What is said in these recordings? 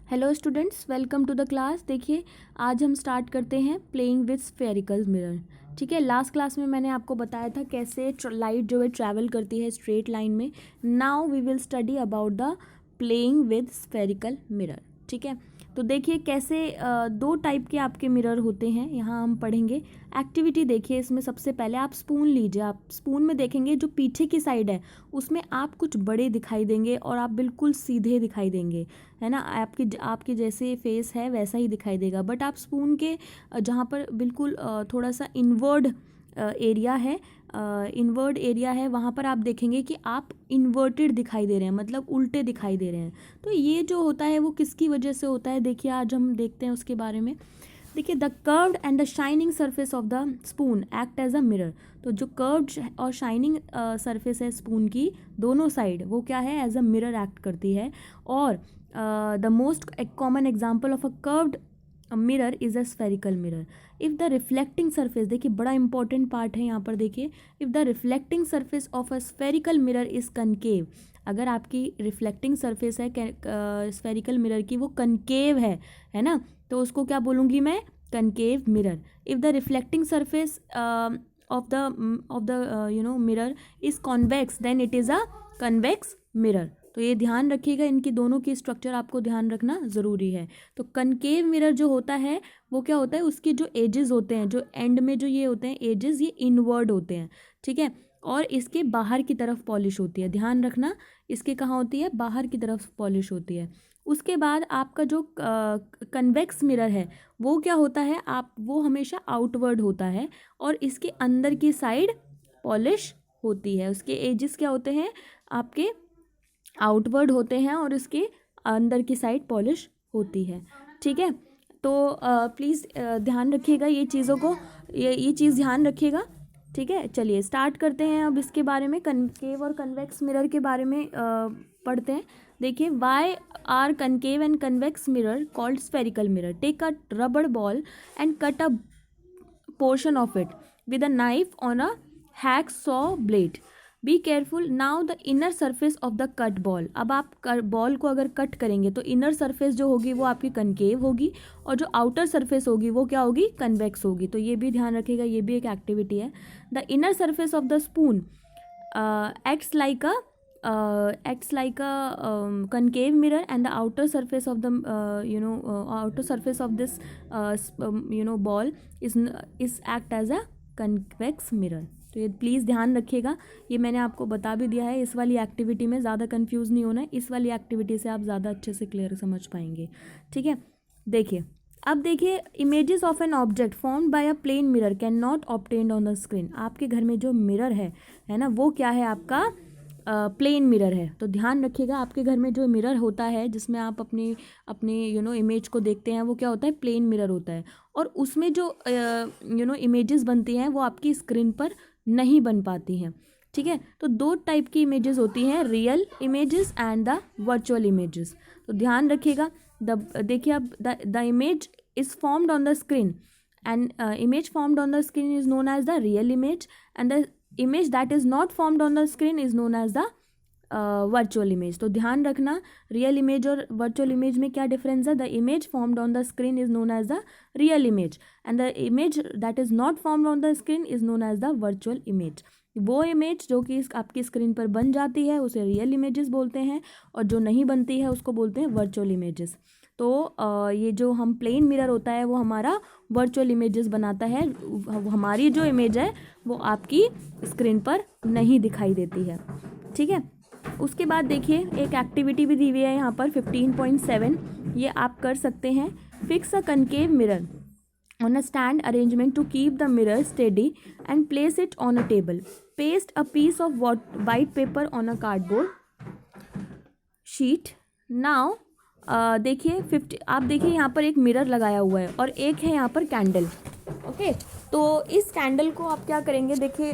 Hello students, welcome to the class. देखिए, आज हम स्टार्ट करते हैं प्लेइंग विथ स्फेरिकल मिरर। ठीक है, लास्ट क्लास में मैंने आपको बताया था कैसे लाइट जो है ट्रैवल करती है स्ट्रेट लाइन में। Now we will study about the playing with spherical mirror. ठीक है, तो देखिए कैसे दो टाइप के आपके मिरर होते हैं, यहाँ हम पढ़ेंगे। एक्टिविटी देखिए, इसमें सबसे पहले आप स्पून लीजिए। आप स्पून में देखेंगे जो पीछे की साइड है उसमें आप कुछ बड़े दिखाई देंगे और आप बिल्कुल सीधे दिखाई देंगे, है ना। आपके जैसे फेस है वैसा ही दिखाई देगा। बट आप स्पून के जहाँ पर बिल्कुल थोड़ा सा इनवर्ड एरिया है वहाँ पर आप देखेंगे कि आप इन्वर्टेड दिखाई दे रहे हैं, मतलब उल्टे दिखाई दे रहे हैं। तो ये जो होता है वो किसकी वजह से होता है, देखिए आज हम देखते हैं उसके बारे में। देखिए, the curved and the shining surface of the spoon act as a mirror. तो जो कर्व्ड और शाइनिंग सरफेस है स्पून की दोनों साइड, वो क्या है, एज अ मिरर एक्ट करती है। और the most common example of a curved mirror is a spherical mirror. If the reflecting surface, देखिए बड़ा इंपॉर्टेंट पार्ट है यहाँ पर, देखिए if the reflecting surface of a spherical mirror is concave. अगर आपकी रिफ्लेक्टिंग सरफेस है स्फेरिकल मिरर की, वो कनकेव है ना, तो उसको क्या बोलूँगी मैं, concave mirror. If the reflecting surface of the mirror is convex, then it is a convex mirror. तो ये ध्यान रखिएगा, इनकी दोनों की स्ट्रक्चर आपको ध्यान रखना ज़रूरी है। तो कनकेव मिरर जो होता है वो क्या होता है, उसके जो एजेस होते हैं, जो एंड में जो ये होते हैं एजेस, ये इनवर्ड होते हैं। ठीक है, और इसके बाहर की तरफ पॉलिश होती है, ध्यान रखना, इसके कहाँ होती है, बाहर की तरफ पॉलिश होती है। उसके बाद आपका जो कन्वेक्स मिरर है वो क्या होता है, वो हमेशा आउटवर्ड होता है और इसके अंदर की साइड पॉलिश होती है। उसके एजेस क्या होते हैं, आपके आउटवर्ड होते हैं और इसके अंदर की साइड पॉलिश होती है। ठीक है, तो प्लीज़ ध्यान रखिएगा ये चीज़ों को, ये चीज़ ध्यान रखिएगा। ठीक है, चलिए स्टार्ट करते हैं अब इसके बारे में, कनकेव और कन्वेक्स मिरर के बारे में पढ़ते हैं। देखिए, why are concave and convex mirror called spherical mirror. Take a rubber ball and cut a portion of it with a knife on a hacksaw blade. Be careful. Now the inner surface of the cut ball. अब आप ball को अगर cut करेंगे तो inner surface जो होगी वो आपकी कनकेव होगी और जो आउटर सरफेस होगी वो क्या होगी, कन्वेक्स होगी। तो ये भी ध्यान रखिएगा, ये भी एक एक्टिविटी है। The inner surface of the spoon acts like a concave mirror, and the outer surface of the outer surface of this ball is act as a convex mirror. तो ये प्लीज़ ध्यान रखिएगा, ये मैंने आपको बता भी दिया है। इस वाली एक्टिविटी में ज़्यादा कंफ्यूज नहीं होना है, इस वाली एक्टिविटी से आप ज़्यादा अच्छे से क्लियर समझ पाएंगे। ठीक है, देखिए अब देखिए, images of an object formed by a plane mirror can not obtained on the screen. आपके घर में जो मिरर है ना, वो क्या है, आपका प्लेन मिरर है। तो ध्यान रखिएगा, आपके घर में जो मिरर होता है जिसमें आप अपने इमेज को देखते हैं, वो क्या होता है, प्लेन मिरर होता है। और उसमें जो इमेजेस बनती हैं वो आपकी स्क्रीन पर नहीं बन पाती हैं। ठीक है, तो दो टाइप की इमेजेस होती हैं, real images and the virtual images. तो ध्यान रखिएगा, देखिए अब the image is formed on the screen and image formed on the screen is known as the real image, and the image that is not formed on the screen is known as the virtual image. तो ध्यान रखना, real image और virtual image में क्या difference है। The image formed on the screen is known as the real image, and the image that is not formed on the screen is known as the virtual image. वो image जो कि आपकी screen पर बन जाती है उसे रियल इमेजेस बोलते हैं, और जो नहीं बनती है उसको बोलते हैं वर्चुअल इमेजेस। तो ये जो हम प्लेन मिरर होता है वो हमारा वर्चुअल इमेजेस बनाता है, हमारी जो इमेज है वो आपकी स्क्रीन पर नहीं दिखाई देती है। ठीक है, उसके बाद देखिए एक एक्टिविटी भी दी हुई है यहाँ पर 15.7, ये आप कर सकते हैं। Fix a concave mirror on a stand arrangement to keep the mirror steady and place it on a table. Paste a piece of white paper on a cardboard sheet. Now देखिए आप देखिए यहाँ पर एक मिरर लगाया हुआ है और एक है यहाँ पर कैंडल। ओके, तो इस कैंडल को आप क्या करेंगे, देखिए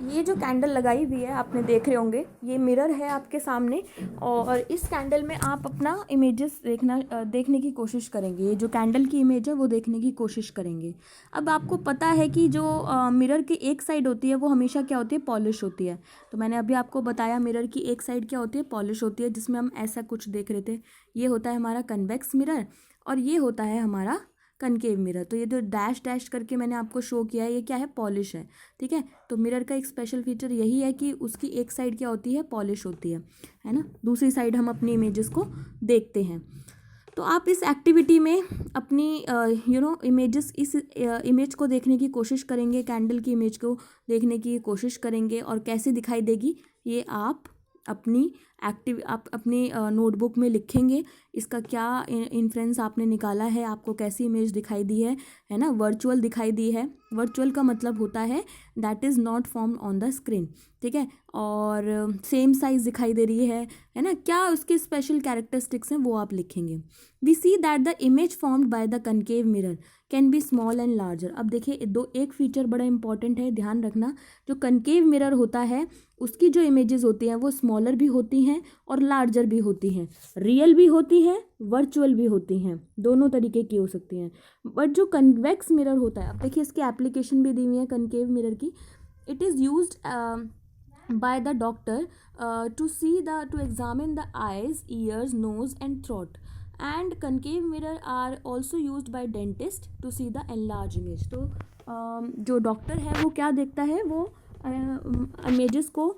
ये जो कैंडल लगाई हुई है आपने देख रहे होंगे, ये मिरर है आपके सामने और इस कैंडल में आप अपना इमेजेस देखने की कोशिश करेंगे। ये जो कैंडल की इमेज है वो देखने की कोशिश करेंगे। अब आपको पता है कि जो मिरर की एक साइड होती है वो हमेशा क्या होती है, पॉलिश होती है। तो मैंने अभी आपको बताया मिरर की एक साइड क्या होती है, पॉलिश होती है, जिसमें हम ऐसा कुछ देख रहे थे। ये होता है हमारा कन्वेक्स मिरर और ये होता है हमारा कनकेव मिरर। तो ये जो डैश डैश करके मैंने आपको शो किया है, ये क्या है, पॉलिश है। ठीक है, तो मिरर का एक स्पेशल फीचर यही है कि उसकी एक साइड क्या होती है, पॉलिश होती है ना। दूसरी साइड हम अपनी इमेजेस को देखते हैं। तो आप इस एक्टिविटी में अपनी इमेजेस, इस इमेज को देखने की कोशिश करेंगे, कैंडल की इमेज को देखने की कोशिश करेंगे और कैसे दिखाई देगी ये आप अपनी नोटबुक में लिखेंगे। इसका क्या इन्फ्रेंस आपने निकाला है, आपको कैसी इमेज दिखाई दी है ना। वर्चुअल दिखाई दी है। वर्चुअल का मतलब होता है that is not formed on the screen. ठीक है, और सेम साइज दिखाई दे रही है ना। क्या उसके स्पेशल कैरेक्टरिस्टिक्स हैं वो आप लिखेंगे। We see that the image formed by the concave mirror can be small and larger. अब देखिए एक फीचर बड़ा इंपॉर्टेंट है, ध्यान रखना। जो कनकेव मिरर होता है उसकी जो इमेजेस होती हैं वो स्मॉलर भी होती हैं और लार्जर भी होती हैं, रियल भी होती हैं, वर्चुअल भी होती हैं, दोनों तरीके की हो सकती हैं। बट जो कन्वेक्स मिरर होता है, अब देखिए इसकी एप्लीकेशन भी दी हुई है कनकेव मिरर की। It is used by the doctor to examine the eyes, ears, nose and throat, and concave mirror are also used by dentist to see the enlarged image। तो जो डॉक्टर है वो क्या देखता है, वो इमेजेस को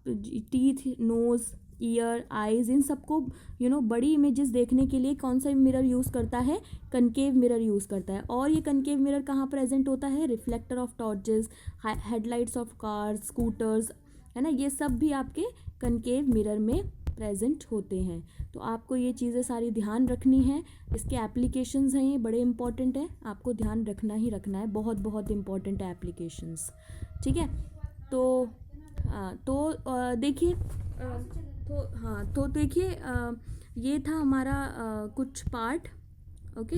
टीथ, नोज़, ईयर, आइज़, इन सबको बड़ी इमेजेस देखने के लिए कौन सा मिरर यूज़ करता है, कनकेव मिरर यूज़ करता है। और ये कनकेव मिरर कहाँ प्रेजेंट होता है, reflector of torches, headlights of cars, scooters, है ना, ये सब भी आपके कनकेव मिरर में प्रेजेंट होते हैं। तो आपको ये चीज़ें सारी ध्यान रखनी है। इसके एप्लीकेशंस हैं, ये बड़े इंपॉर्टेंट है, आपको ध्यान रखना ही रखना है, बहुत बहुत इंपॉर्टेंट है एप्लीकेशंस। ठीक है, तो देखिए तो देखिए ये था हमारा कुछ पार्ट। ओके,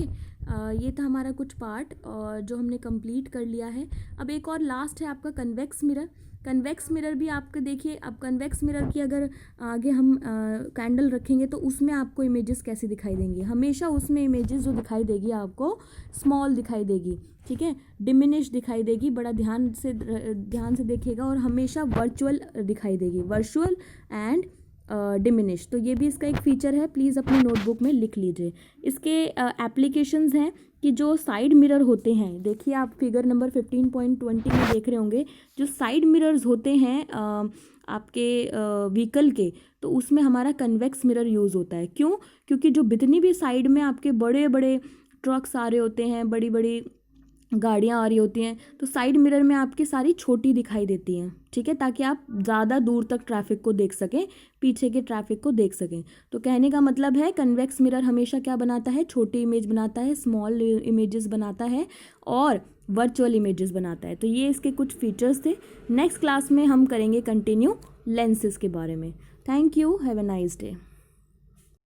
ये था हमारा कुछ पार्ट जो हमने कंप्लीट कर लिया है। अब एक और लास्ट है आपका कन्वेक्स मिरर। कन्वेक्स मिरर भी आपके देखिए, अब कन्वेक्स मिरर की अगर आगे हम कैंडल रखेंगे तो उसमें आपको इमेजेस कैसी दिखाई देंगी, हमेशा उसमें इमेजेस जो दिखाई देगी आपको स्मॉल दिखाई देगी। ठीक है, डिमिनिश दिखाई देगी, बड़ा ध्यान से देखिएगा, और हमेशा वर्चुअल दिखाई देगी, वर्चुअल एंड डिमिनिश। तो ये भी इसका एक फ़ीचर है, प्लीज़ अपनी नोटबुक में लिख लीजिए। इसके एप्लीकेशंस हैं कि जो साइड मिरर होते हैं, देखिए आप फिगर नंबर 15.20 में देख रहे होंगे, जो साइड मिरर्स होते हैं आपके व्हीकल के, तो उसमें हमारा कन्वेक्स मिरर यूज़ होता है। क्यों? क्योंकि जो जितनी भी साइड में आपके बड़े बड़े ट्रक्स आ रहे होते हैं, बड़ी बड़ी गाड़ियाँ आ रही होती हैं, तो साइड मिरर में आपकी सारी छोटी दिखाई देती हैं। ठीक है, ताकि आप ज़्यादा दूर तक ट्रैफिक को देख सकें, पीछे के ट्रैफिक को देख सकें। तो कहने का मतलब है कन्वेक्स मिरर हमेशा क्या बनाता है, छोटी इमेज बनाता है, स्मॉल इमेजेस बनाता है और वर्चुअल इमेजेस बनाता है। तो ये इसके कुछ फीचर्स थे। नेक्स्ट क्लास में हम करेंगे कंटिन्यू लेंसेज के बारे में। Thank you, have a nice day.